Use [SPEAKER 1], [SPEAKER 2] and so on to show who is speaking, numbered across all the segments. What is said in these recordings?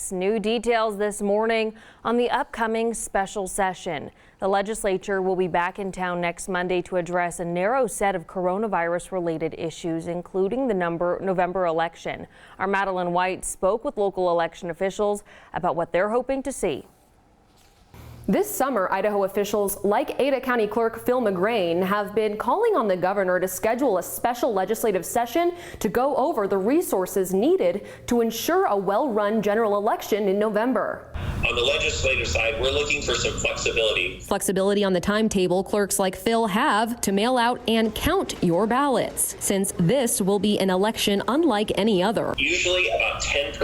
[SPEAKER 1] 6. New details this morning on the upcoming special session. The legislature will be back in town next Monday to address a narrow set of coronavirus-related issues, including the November election. Our Madeline White spoke with local election officials about what they're hoping to see.
[SPEAKER 2] This summer, Idaho officials like Ada County Clerk Phil McGrain have been calling on the governor to schedule a special legislative session to go over the resources needed to ensure a well-run general election in November.
[SPEAKER 3] On the legislative side, we're looking for some flexibility.
[SPEAKER 2] Flexibility on the timetable clerks like Phil have to mail out and count your ballots, since this will be an election unlike any other.
[SPEAKER 3] Usually about 10%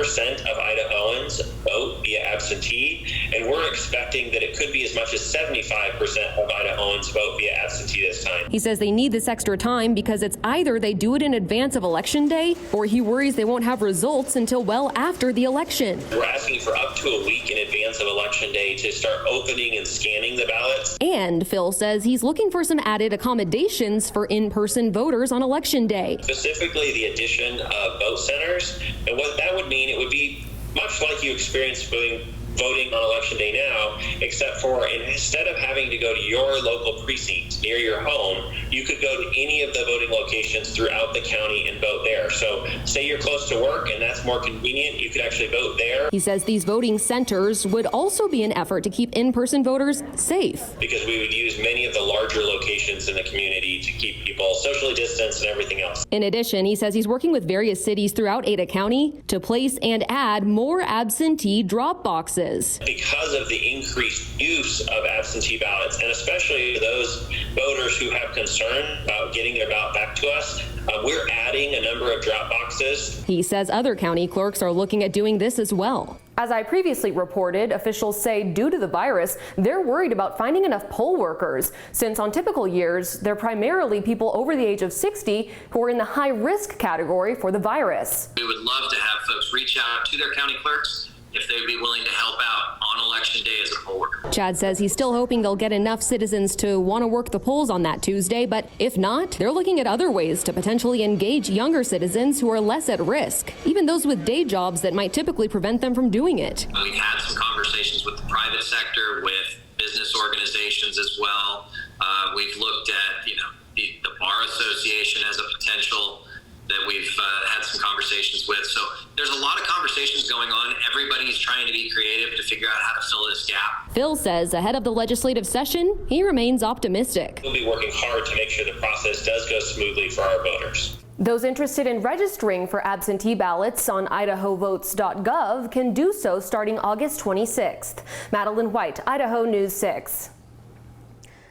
[SPEAKER 3] of Idahoans vote via absentee, and we're expecting that it could be as much as 75% of Idahoans vote via absentee this time.
[SPEAKER 2] He says they need this extra time because it's either they do it in advance of Election Day, or he worries they won't have results until well after the election.
[SPEAKER 3] We're asking for up to a week in advance of Election Day to start opening and scanning the ballots.
[SPEAKER 2] And Phil says he's looking for some added accommodations for in-person voters on Election Day.
[SPEAKER 3] Specifically the addition of vote centers, and what that would mean, it would be much like you experienced voting on Election Day now, except for instead of having to go to your local precinct near your home, you could go to any of the voting locations throughout the county and vote there. So say you're close to work and that's more convenient, you could actually vote there.
[SPEAKER 2] He says these voting centers would also be an effort to keep in-person voters safe.
[SPEAKER 3] Because we would use many of the larger locations in the community to keep people socially distanced and everything else.
[SPEAKER 2] In addition, he says he's working with various cities throughout Ada County to place and add more absentee drop boxes.
[SPEAKER 3] Because of the increased use of absentee ballots, and especially those voters who have concern about getting their ballot back to us, we're adding a number of drop boxes.
[SPEAKER 2] He says other county clerks are looking at doing this as well. As I previously reported, officials say due to the virus, they're worried about finding enough poll workers, since on typical years, they're primarily people over the age of 60 who are in the high-risk category for the virus.
[SPEAKER 4] We would love to have folks reach out to their county clerks if they would be willing to help out on Election Day as a poll worker.
[SPEAKER 2] Chad says he's still hoping they'll get enough citizens to want to work the polls on that Tuesday, but if not, they're looking at other ways to potentially engage younger citizens who are less at risk, even those with day jobs that might typically prevent them from doing it.
[SPEAKER 4] We've had some conversations with the private sector, with business organizations as well. We've looked at, the Bar Association as a potential that we've had some conversations with. So there's a lot of conversations going on. Everybody's trying to be creative to figure out how to fill this gap.
[SPEAKER 2] Phil says ahead of the legislative session, he remains optimistic.
[SPEAKER 3] We'll be working hard to make sure the process does go smoothly for our voters.
[SPEAKER 2] Those interested in registering for absentee ballots on idahovotes.gov can do so starting August 26th. Madeline White, Idaho News 6.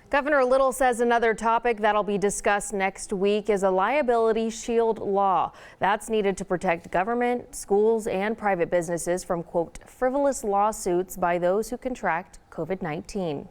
[SPEAKER 1] Governor Little says another topic that'll be discussed next week is a liability shield law that's needed to protect government, schools, and private businesses from, quote, frivolous lawsuits by those who contract COVID-19.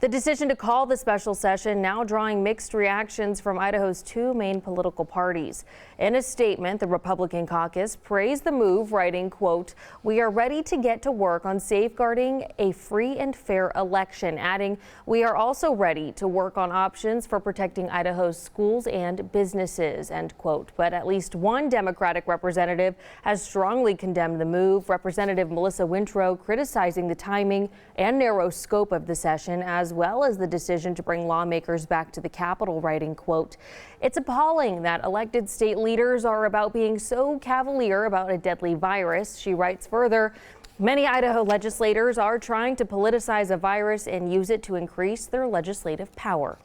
[SPEAKER 1] The decision to call the special session now drawing mixed reactions from Idaho's two main political parties. In a statement, the Republican caucus praised the move, writing, quote, "We are ready to get to work on safeguarding a free and fair election," adding, "We are also ready to work on options for protecting Idaho's schools and businesses," end quote. But at least one Democratic representative has strongly condemned the move. Representative Melissa Wintrow criticizing the timing and narrow scope of the session, as well as the decision to bring lawmakers back to the Capitol, writing, quote, "It's appalling that elected state leaders are about being so cavalier about a deadly virus." She writes further, "Many Idaho legislators are trying to politicize a virus and use it to increase their legislative power."